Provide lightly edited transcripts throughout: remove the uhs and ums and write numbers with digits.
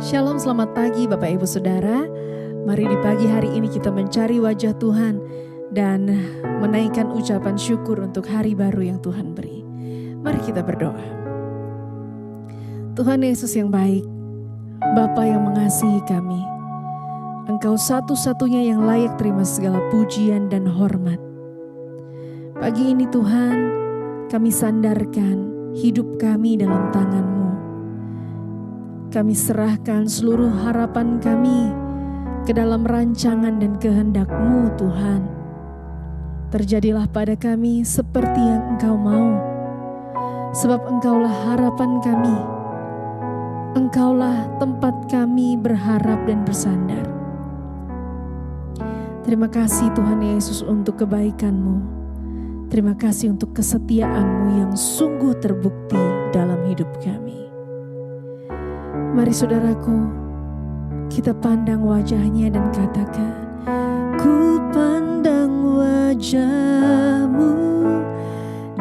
Shalom, selamat pagi Bapak Ibu Saudara. Mari di pagi hari ini kita mencari wajah Tuhan dan menaikkan ucapan syukur untuk hari baru yang Tuhan beri. Mari kita berdoa. Tuhan Yesus yang baik, Bapa yang mengasihi kami, Engkau satu-satunya yang layak terima segala pujian dan hormat. Pagi ini Tuhan, kami sandarkan hidup kami dalam tangan-Mu. Kami serahkan seluruh harapan kami ke dalam rancangan dan kehendak-Mu Tuhan. Terjadilah pada kami seperti yang Engkau mau. Sebab Engkaulah harapan kami. Engkaulah tempat kami berharap dan bersandar. Terima kasih Tuhan Yesus untuk kebaikan-Mu. Terima kasih untuk kesetiaan-Mu yang sungguh terbukti dalam hidup kami. Mari saudaraku, kita pandang wajah-Nya dan katakan, ku pandang wajah-Mu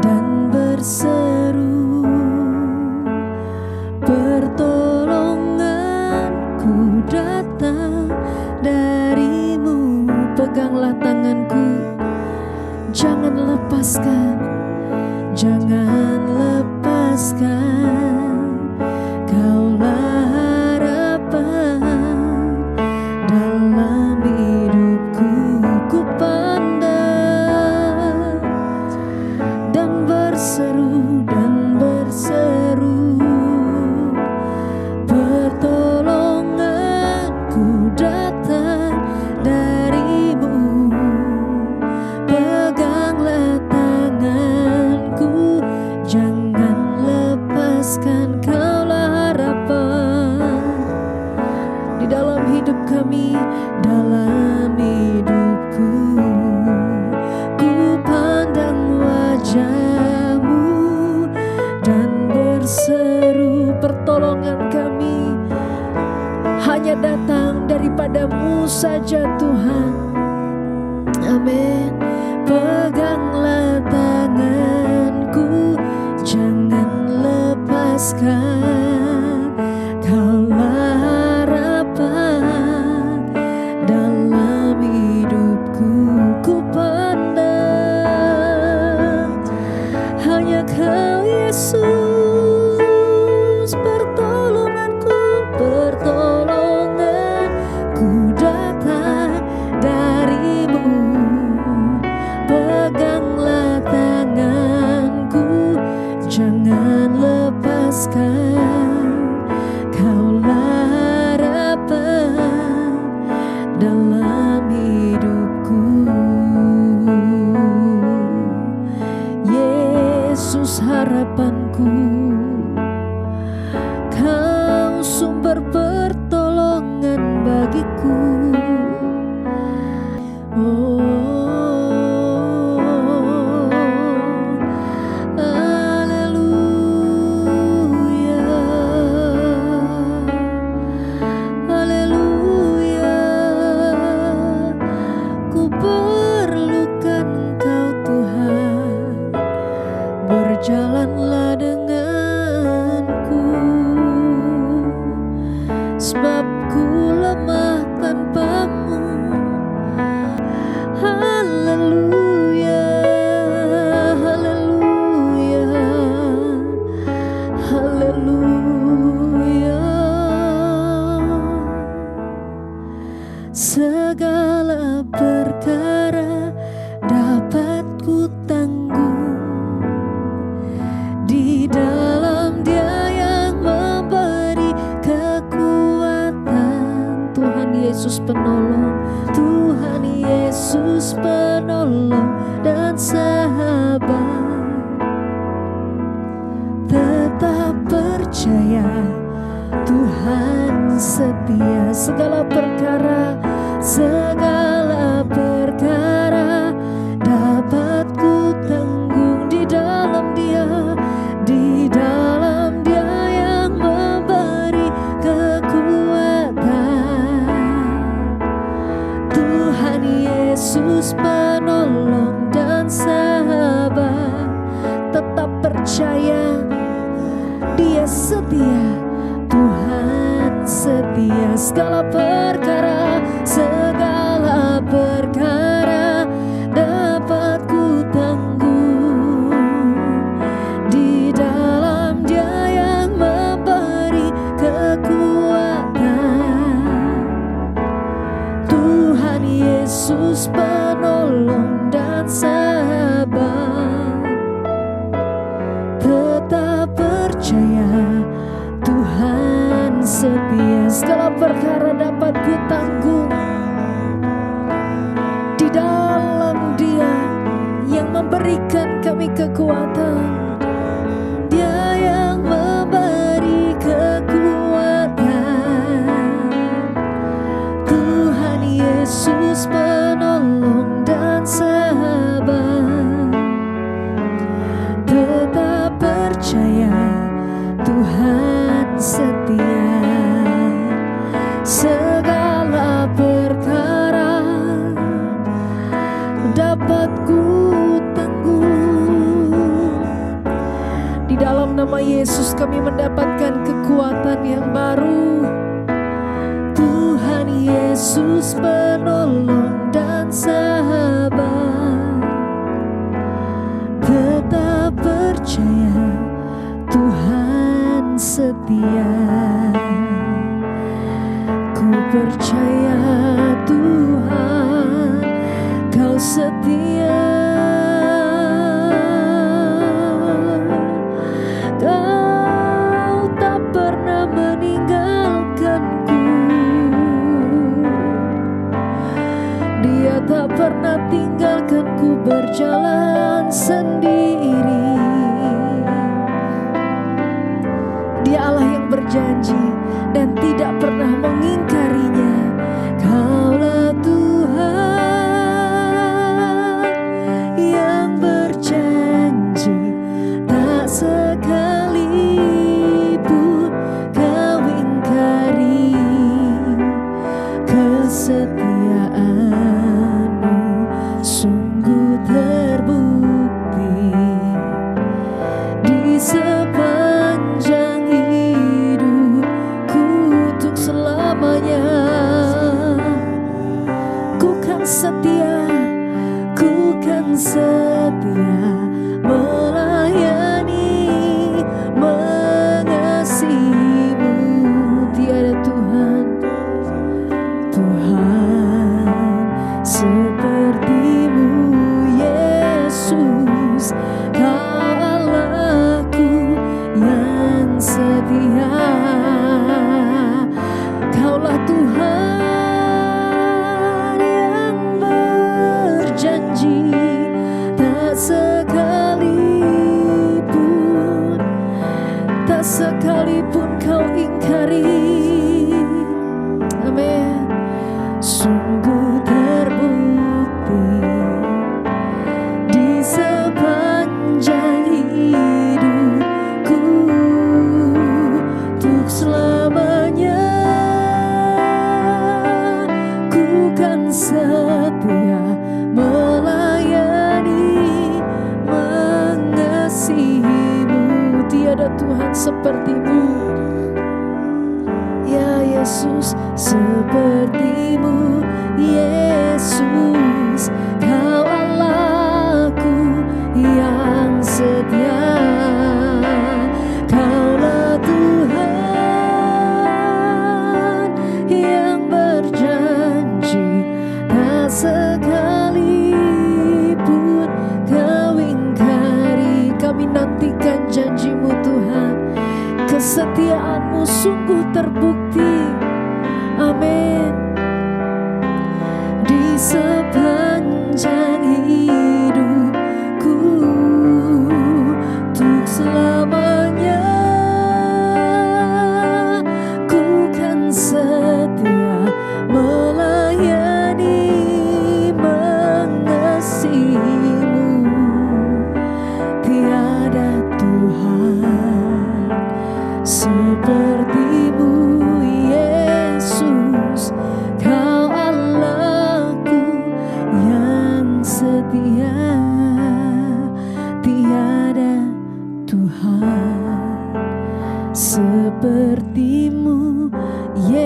dan berseru, pertolonganku datang dari-Mu. Peganglah tanganku, jangan lepaskan, jangan lepaskan. Kaulah harapan dalam hidupku. Ku pandang dan berseru, pertolonganku datang dari-Mu. Peganglah tanganku, jangan lepaskan. Kaulah harapan di dalam hidup kami, dalam hidupku. Ku pandang wajah-Mu dan berseru, pertolongan kami hanya datang daripada-Mu saja Tuhan. Amin. Peganglah tanganku, jangan lepaskan. Kaulah harapan dalam hidupku. Ku pandang hanya Kau Yesus, pertolonganku datang dari-Mu. Peganglah tanganku, jangan lepaskan. Kaulah harapan dalam hidupku. Yesus harapanku, Kau sumber pertolongan bagiku. Oh, haleluya, haleluya. Ku perlukan Engkau Tuhan, berjalanlah denganku. Sebab ku lemah tanpa-Mu. Haleluya, haleluya, haleluya. Segala perkara dapat ku tanggung di dalam Dia yang memberi kekuatan. Tuhan Yesus penolong, Tuhan Yesus penolong dan sahabat. Tetap percaya, Tuhan setia. Segala perkara dapat ku tanggung di dalam Dia, di dalam Dia yang memberi kekuatan. Tuhan Yesus penolong dan sahabat. Tetap percaya, Dia setia, Tuhan setia. Segala perkara dapat ku tanggung di dalam Dia yang memberi kekuatan. Tuhan Yesus penolong dan sahabat, tetap percaya Tuhan setia. Segala perkara dapat ku tanggung di dalam Dia yang memberikan kami kekuatan. Dia yang memberi kekuatan. Tuhan Yesus penolong dan sahabat, tetap percaya Tuhan setia. Segala perkara dapat ku tanggung. Di dalam nama Yesus kami mendapatkan kekuatan yang baru. Tuhan Yesus penolong dan sahabat, tetap percaya Tuhan setia. Ku percaya Tuhan, Kau setia. Kau tak pernah meninggalkanku. Dia tak pernah tinggalkanku berjalan sendiri. Dia Allah yang berjanji dan tidak pernah mengingkarinya. Kaulah Tuhan yang berjanji, tak sekalipun Kau ingkari kesetiaan-Mu. Sungguh terbukti di sepanjang hidupku untuk selamanya. Ku kan setia, ku kan setia melayani, mengasihi-Mu. Tiada Tuhan seperti-Mu, Yesus. Kau Allahku yang setia. Kaulah Tuhan yang berjanji, tak sekalipun Kau ingkari. Amin. Sungguh terbukti di sepanjang hidupku untuk selamanya. Ku kan setia melayani, mengasihi-Mu. Tiada Tuhan seperti-Mu, ya Yesus, seperti-Mu, Yesus. Kau Allahku yang setia. Kaulah Tuhan yang berjanji, tak sekalipun Kau ingkari. Kami nantikan janji-Mu Tuhan, kesetiaan-Mu sungguh terbukti. Amin. Di sepanjang hidupku untuk selamanya, ku kan setia melayani, mengasihi-Mu. Tiada Tuhan seperti-Mu, Yesus. Kau Allahku yang setia. Tiada Tuhan seperti-Mu, Yesus.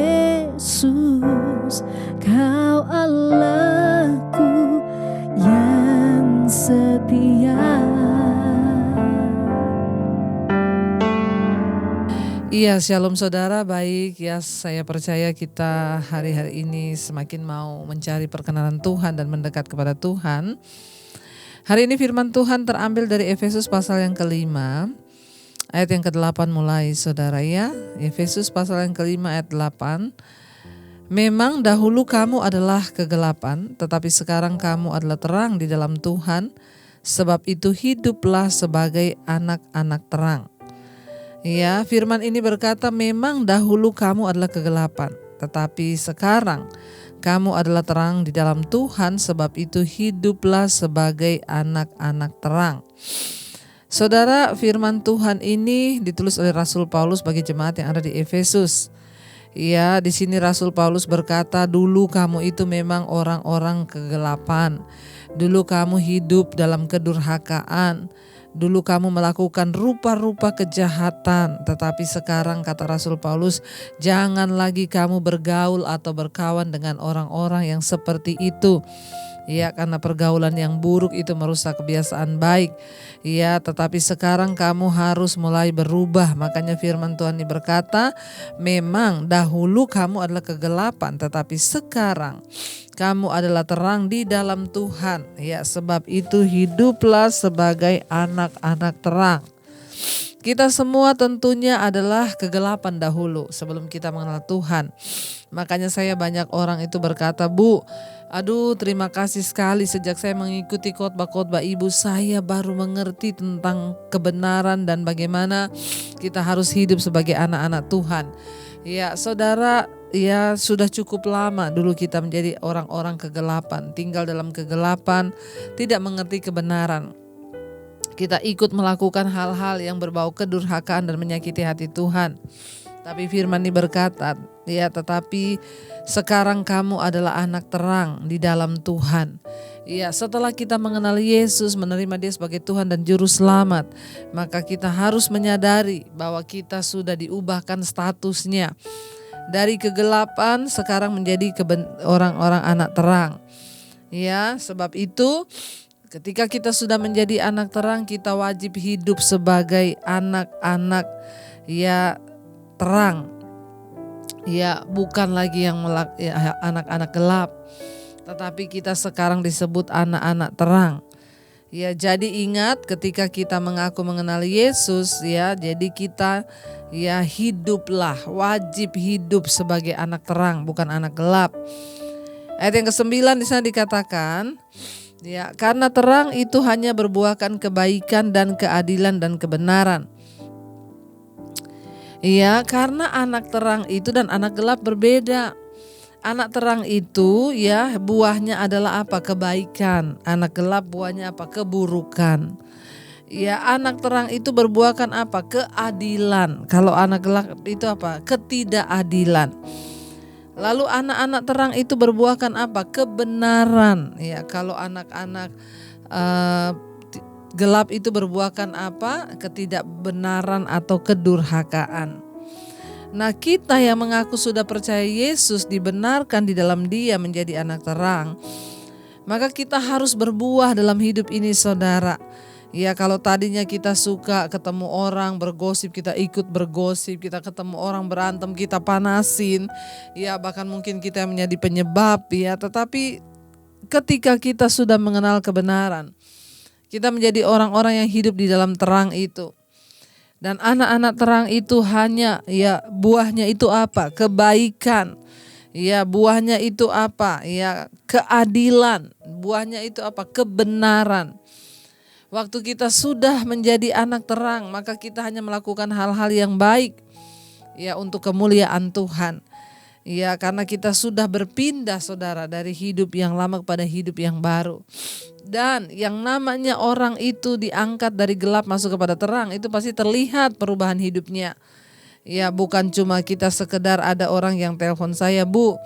Yesus, Kau Allahku yang setia. Iya, shalom saudara, baik ya, saya percaya kita hari-hari ini semakin mau mencari perkenanan Tuhan dan mendekat kepada Tuhan. Hari ini firman Tuhan terambil dari Efesus pasal yang kelima, ayat yang ke-8 mulai saudara ya. Efesus pasal yang kelima ayat 8. Memang dahulu kamu adalah kegelapan, tetapi sekarang kamu adalah terang di dalam Tuhan, sebab itu hiduplah sebagai anak-anak terang. Ya, firman ini berkata memang dahulu kamu adalah kegelapan, tetapi sekarang kamu adalah terang di dalam Tuhan, sebab itu hiduplah sebagai anak-anak terang. Saudara, firman Tuhan ini ditulis oleh Rasul Paulus bagi jemaat yang ada di Efesus. Ya, di sini Rasul Paulus berkata, dulu kamu itu memang orang-orang kegelapan. Dulu kamu hidup dalam kedurhakaan. Dulu kamu melakukan rupa-rupa kejahatan, tetapi sekarang kata Rasul Paulus, jangan lagi kamu bergaul atau berkawan dengan orang-orang yang seperti itu. Ya, karena pergaulan yang buruk itu merusak kebiasaan baik. Ya, tetapi sekarang kamu harus mulai berubah. Makanya firman Tuhan ini berkata, memang dahulu kamu adalah kegelapan, tetapi sekarang kamu adalah terang di dalam Tuhan. Ya, sebab itu hiduplah sebagai anak-anak terang. Kita semua tentunya adalah kegelapan dahulu sebelum kita mengenal Tuhan. Makanya saya banyak orang itu berkata, Bu, aduh terima kasih sekali sejak saya mengikuti khotbah-khotbah Ibu, saya baru mengerti tentang kebenaran dan bagaimana kita harus hidup sebagai anak-anak Tuhan. Ya saudara, ya sudah cukup lama dulu kita menjadi orang-orang kegelapan, tinggal dalam kegelapan, tidak mengerti kebenaran. Kita ikut melakukan hal-hal yang berbau kedurhakaan dan menyakiti hati Tuhan. Tapi firman ini berkata, ya tetapi sekarang kamu adalah anak terang di dalam Tuhan. Ya, setelah kita mengenal Yesus, menerima Dia sebagai Tuhan dan Juru Selamat, maka kita harus menyadari bahwa kita sudah diubahkan statusnya. Dari kegelapan sekarang menjadi orang-orang anak terang. Ya, sebab itu ketika kita sudah menjadi anak terang, kita wajib hidup sebagai anak-anak ya terang. Ya, bukan lagi yang anak-anak gelap, tetapi kita sekarang disebut anak-anak terang. Ya, jadi ingat ketika kita mengaku mengenal Yesus, ya, jadi kita ya hiduplah, wajib hidup sebagai anak terang, bukan anak gelap. Ayat yang ke-9 di sana dikatakan, ya, karena terang itu hanya berbuahkan kebaikan dan keadilan dan kebenaran. Ya, karena anak terang itu dan anak gelap berbeda. Anak terang itu ya buahnya adalah apa? Kebaikan. Anak gelap buahnya apa? Keburukan. Ya, anak terang itu berbuahkan apa? Keadilan. Kalau anak gelap itu apa? Ketidakadilan. Lalu anak-anak terang itu berbuahkan apa? Kebenaran. Ya, kalau anak-anak gelap itu berbuahkan apa? Ketidakbenaran atau kedurhakaan. Nah, kita yang mengaku sudah percaya Yesus, dibenarkan di dalam Dia menjadi anak terang, maka kita harus berbuah dalam hidup ini saudara. Ya, kalau tadinya kita suka ketemu orang bergosip, kita ikut bergosip, kita ketemu orang berantem, kita panasin, ya bahkan mungkin kita menjadi penyebab ya. Tetapi ketika kita sudah mengenal kebenaran, kita menjadi orang-orang yang hidup di dalam terang itu. Dan anak-anak terang itu hanya ya buahnya itu apa? Kebaikan. Ya, buahnya itu apa? Ya, keadilan. Buahnya itu apa? Kebenaran. Waktu kita sudah menjadi anak terang, maka kita hanya melakukan hal-hal yang baik ya untuk kemuliaan Tuhan. Ya, karena kita sudah berpindah saudara dari hidup yang lama kepada hidup yang baru. Dan yang namanya orang itu diangkat dari gelap masuk kepada terang, itu pasti terlihat perubahan hidupnya. Ya, bukan cuma kita sekedar ada orang yang telepon saya, Bu,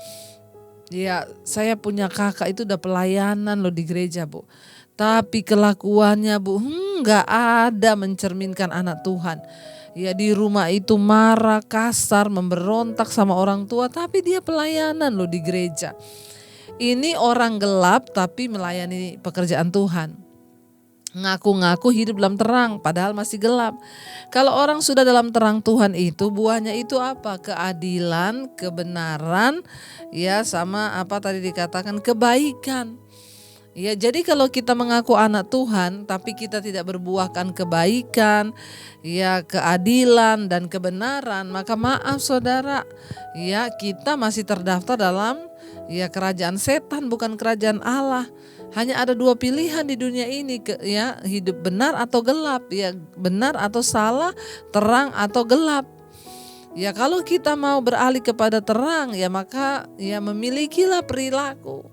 ya saya punya kakak itu udah pelayanan loh di gereja, Bu. Tapi kelakuannya, Bu, gak ada mencerminkan anak Tuhan. Ya di rumah itu marah, kasar, memberontak sama orang tua, tapi dia pelayanan loh di gereja. Ini orang gelap tapi melayani pekerjaan Tuhan. Ngaku-ngaku hidup dalam terang padahal masih gelap. Kalau orang sudah dalam terang Tuhan itu buahnya itu apa? Keadilan, kebenaran, ya sama apa tadi dikatakan kebaikan. Ya, jadi kalau kita mengaku anak Tuhan tapi kita tidak berbuahkan kebaikan, ya keadilan dan kebenaran, maka maaf saudara, ya kita masih terdaftar dalam ya kerajaan setan bukan kerajaan Allah. Hanya ada dua pilihan di dunia ini, ya hidup benar atau gelap, ya benar atau salah, terang atau gelap. Ya kalau kita mau beralih kepada terang, ya maka ya memilikilah perilaku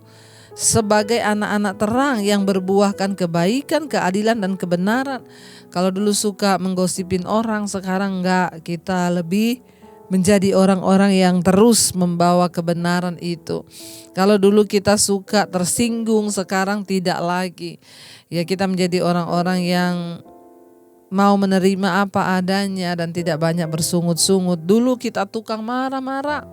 sebagai anak-anak terang yang berbuahkan kebaikan, keadilan dan kebenaran. Kalau dulu suka menggosipin orang, sekarang enggak, kita lebih menjadi orang-orang yang terus membawa kebenaran itu. Kalau dulu kita suka tersinggung, sekarang tidak lagi. Ya kita menjadi orang-orang yang mau menerima apa adanya dan tidak banyak bersungut-sungut. Dulu kita tukang marah-marah.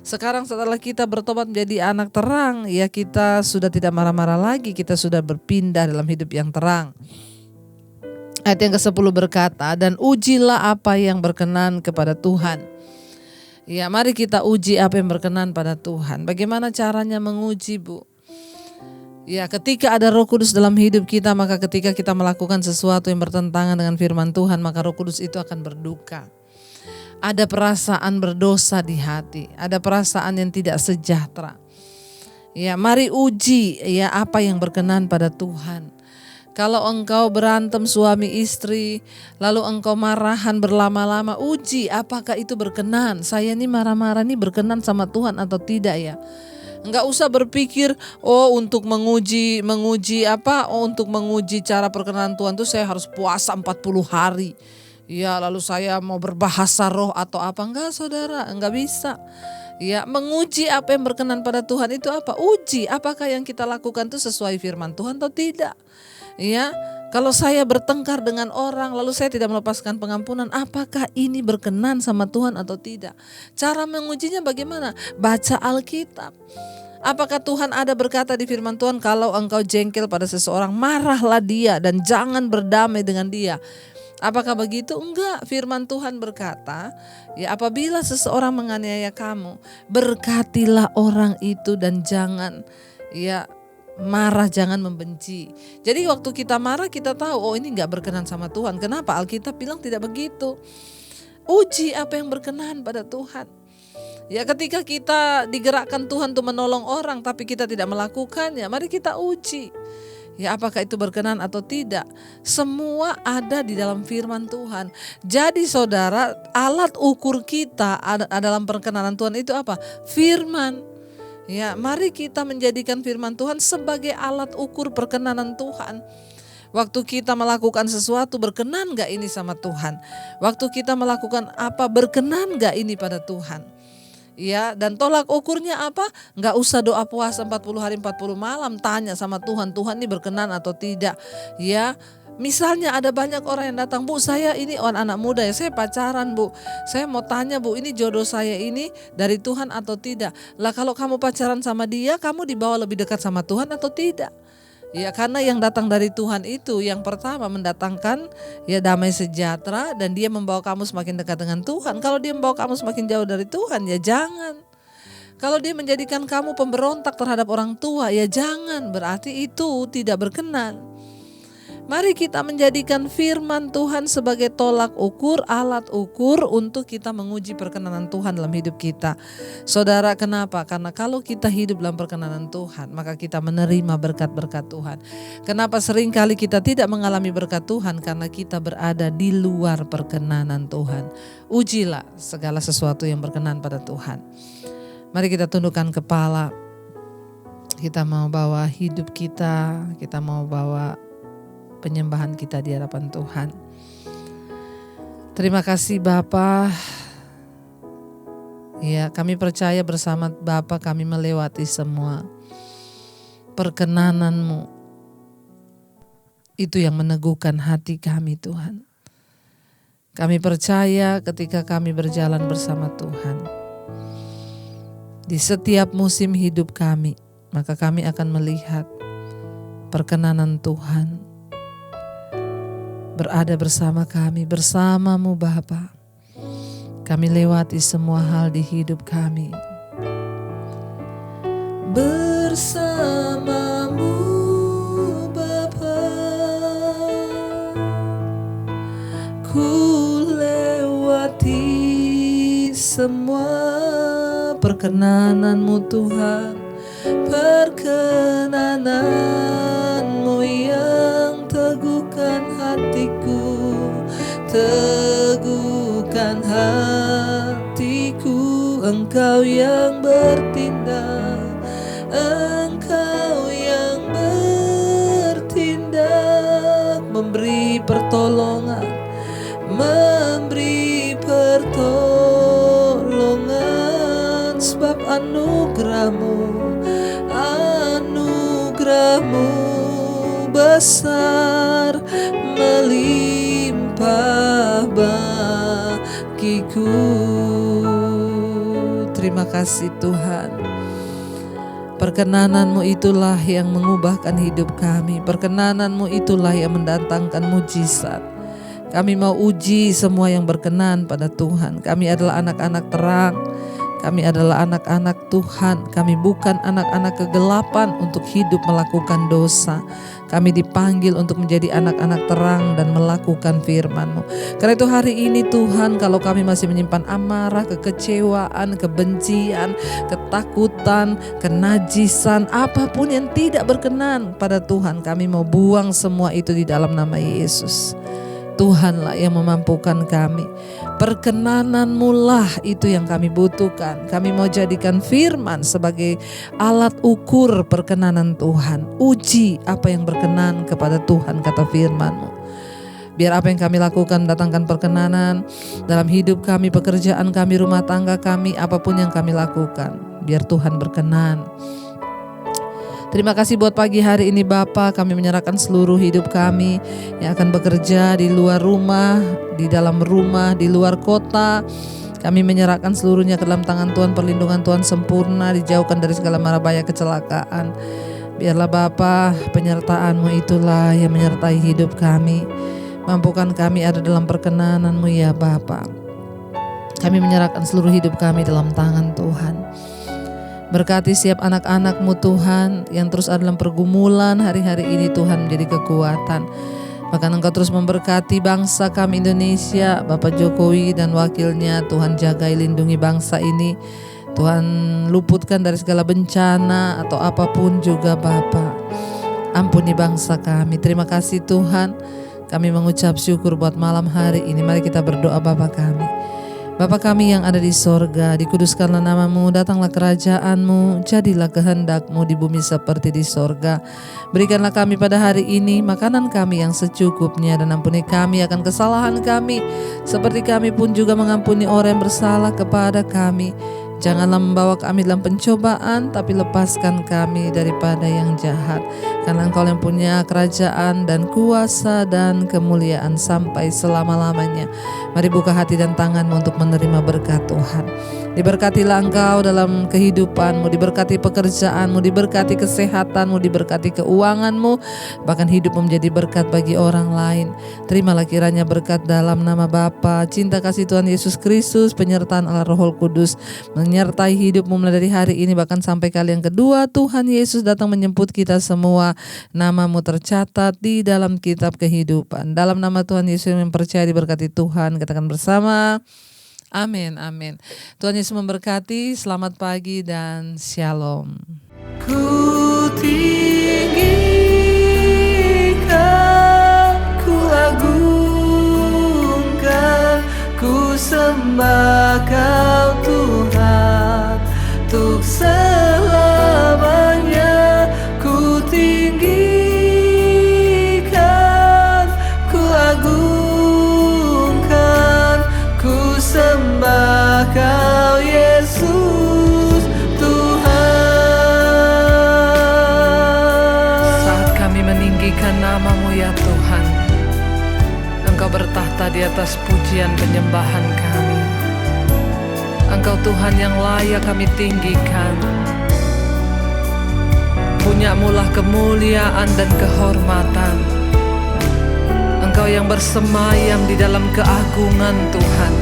Sekarang setelah kita bertobat menjadi anak terang, ya kita sudah tidak marah-marah lagi, kita sudah berpindah dalam hidup yang terang. Ayat yang ke-10 berkata, dan ujilah apa yang berkenan kepada Tuhan. Ya mari kita uji apa yang berkenan pada Tuhan. Bagaimana caranya menguji, Bu? Ya ketika ada Roh Kudus dalam hidup kita, maka ketika kita melakukan sesuatu yang bertentangan dengan firman Tuhan, maka Roh Kudus itu akan berduka. Ada perasaan berdosa di hati, ada perasaan yang tidak sejahtera. Ya, mari uji ya apa yang berkenan pada Tuhan. Kalau engkau berantem suami istri, lalu engkau marahan berlama-lama, uji apakah itu berkenan. Saya ini marah-marah ini berkenan sama Tuhan atau tidak ya. Enggak usah berpikir untuk menguji untuk menguji cara perkenanan Tuhan itu saya harus puasa 40 hari. Ya lalu saya mau berbahasa roh atau apa, enggak saudara, enggak bisa. Ya menguji apa yang berkenan pada Tuhan itu apa? Uji apakah yang kita lakukan itu sesuai firman Tuhan atau tidak. Ya kalau saya bertengkar dengan orang lalu saya tidak melepaskan pengampunan, apakah ini berkenan sama Tuhan atau tidak. Cara mengujinya bagaimana? Baca Alkitab. Apakah Tuhan ada berkata di firman Tuhan, kalau engkau jengkel pada seseorang, marahlah dia dan jangan berdamai dengan dia. Apakah begitu? Enggak, firman Tuhan berkata, ya apabila seseorang menganiaya kamu, berkatilah orang itu dan jangan ya marah, jangan membenci. Jadi waktu kita marah kita tahu, ini enggak berkenan sama Tuhan. Kenapa? Alkitab bilang tidak begitu. Uji apa yang berkenan pada Tuhan. Ya ketika kita digerakkan Tuhan untuk menolong orang tapi kita tidak melakukannya, mari kita uji. Ya apakah itu berkenan atau tidak. Semua ada di dalam firman Tuhan. Jadi saudara, alat ukur kita dalam perkenanan Tuhan itu apa? Firman. Ya mari kita menjadikan firman Tuhan sebagai alat ukur perkenanan Tuhan. Waktu kita melakukan sesuatu, berkenan gak ini sama Tuhan? Waktu kita melakukan apa, berkenan gak ini pada Tuhan? Ya, dan tolak ukurnya apa? Nggak usah doa puasa 40 hari 40 malam, tanya sama Tuhan, Tuhan ini berkenan atau tidak. Ya, misalnya ada banyak orang yang datang, Bu saya ini orang anak muda ya, saya pacaran Bu, saya mau tanya Bu, ini jodoh saya ini dari Tuhan atau tidak. Lah kalau kamu pacaran sama dia, kamu dibawa lebih dekat sama Tuhan atau tidak? Ya karena yang datang dari Tuhan itu yang pertama mendatangkan ya damai sejahtera dan dia membawa kamu semakin dekat dengan Tuhan. Kalau dia membawa kamu semakin jauh dari Tuhan ya jangan. Kalau dia menjadikan kamu pemberontak terhadap orang tua ya jangan, berarti itu tidak berkenan. Mari kita menjadikan firman Tuhan sebagai tolak ukur, alat ukur untuk kita menguji perkenanan Tuhan dalam hidup kita. Saudara, kenapa? Karena kalau kita hidup dalam perkenanan Tuhan, maka kita menerima berkat-berkat Tuhan. Kenapa seringkali kita tidak mengalami berkat Tuhan? Karena kita berada di luar perkenanan Tuhan. Ujilah segala sesuatu yang berkenan pada Tuhan. Mari kita tundukkan kepala. Kita mau bawa hidup kita mau bawa penyembahan kita di hadapan Tuhan. Terima kasih Bapa. Ya, kami percaya bersama Bapa kami melewati semua perkenanan-Mu. Itu yang meneguhkan hati kami Tuhan. Kami percaya ketika kami berjalan bersama Tuhan, di setiap musim hidup kami, maka kami akan melihat perkenanan Tuhan berada bersama kami, bersama-Mu Bapa. Kami lewati semua hal di hidup kami. Bersama-Mu Bapa, ku lewati semua perkenanan-Mu Tuhan, perkenanan-Mu yang teguhkan hatiku, teguhkan hatiku. Engkau yang bertindak, Engkau yang bertindak, memberi pertolongan, memberi pertolongan, sebab anugerah-Mu, anugerah-Mu besar, melimpah bagiku. Terima kasih Tuhan. Perkenanan-Mu itulah yang mengubahkan hidup kami. Perkenanan-Mu itulah yang mendatangkan mujizat. Kami mau uji semua yang berkenan pada Tuhan. Kami adalah anak-anak terang. Kami adalah anak-anak Tuhan. Kami bukan anak-anak kegelapan untuk hidup melakukan dosa. Kami dipanggil untuk menjadi anak-anak terang dan melakukan firman-Mu. Karena itu hari ini Tuhan, kalau kami masih menyimpan amarah, kekecewaan, kebencian, ketakutan, kenajisan, apapun yang tidak berkenan pada Tuhan, kami mau buang semua itu di dalam nama Yesus. Tuhanlah yang memampukan kami. Perkenanan-Mu lah itu yang kami butuhkan. Kami mau jadikan firman sebagai alat ukur perkenanan Tuhan. Uji apa yang berkenan kepada Tuhan, kata firman-Mu. Biar apa yang kami lakukan datangkan perkenanan dalam hidup kami, pekerjaan kami, rumah tangga kami, apapun yang kami lakukan, biar Tuhan berkenan. Terima kasih buat pagi hari ini Bapa. Kami menyerahkan seluruh hidup kami yang akan bekerja di luar rumah, di dalam rumah, di luar kota. Kami menyerahkan seluruhnya ke dalam tangan Tuhan. Perlindungan Tuhan sempurna, dijauhkan dari segala mara bahaya kecelakaan. Biarlah Bapa, penyertaan-Mu itulah yang menyertai hidup kami. Mampukan kami ada dalam perkenanan-Mu ya Bapa. Kami menyerahkan seluruh hidup kami dalam tangan Tuhan. Berkati setiap anak-anak-Mu Tuhan yang terus ada dalam pergumulan hari-hari ini Tuhan, menjadi kekuatan. Bahkan Engkau terus memberkati bangsa kami Indonesia, Bapak Jokowi dan wakilnya. Tuhan jagai lindungi bangsa ini. Tuhan luputkan dari segala bencana atau apapun juga Bapa. Ampuni bangsa kami. Terima kasih Tuhan. Kami mengucap syukur buat malam hari ini. Mari kita berdoa Bapa kami. Bapa kami yang ada di sorga, dikuduskanlah nama-Mu, datanglah kerajaan-Mu, jadilah kehendak-Mu di bumi seperti di sorga. Berikanlah kami pada hari ini makanan kami yang secukupnya, dan ampuni kami akan kesalahan kami, seperti kami pun juga mengampuni orang yang bersalah kepada kami. Janganlah membawa kami dalam pencobaan, tapi lepaskan kami daripada yang jahat. Karena Engkau yang punya kerajaan dan kuasa dan kemuliaan sampai selama-lamanya. Mari buka hati dan tangan-Mu untuk menerima berkat Tuhan. Diberkatilah Engkau dalam kehidupan-Mu, diberkati pekerjaan-Mu, diberkati kesehatan-Mu, diberkati keuangan-Mu, bahkan hidup menjadi berkat bagi orang lain. Terimalah kiranya berkat dalam nama Bapa, cinta kasih Tuhan Yesus Kristus, penyertaan Allah Roh Kudus menyertai hidupmu mulai dari hari ini bahkan sampai kali yang kedua Tuhan Yesus datang menjemput kita semua. Nama-Mu tercatat di dalam kitab kehidupan. Dalam nama Tuhan Yesus yang percaya diberkati Tuhan, katakan bersama. Amin, amin. Tuhan Yesus memberkati. Selamat pagi dan shalom. Ku tinggikan, ku agungkan, ku sembah Kau Tuhan, untuk selamanya. Ku tinggikan, ku agungkan, ku sembah Kau Yesus Tuhan. Saat kami meninggikan nama-Mu ya Tuhan, Engkau bertahta tahta di atas pujian penyembahan kami. Engkau Tuhan yang layak kami tinggikan. Punyamulah kemuliaan dan kehormatan. Engkau yang bersemayam di dalam keagungan Tuhan.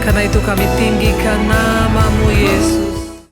Karena itu kami tinggikan nama-Mu Yesus.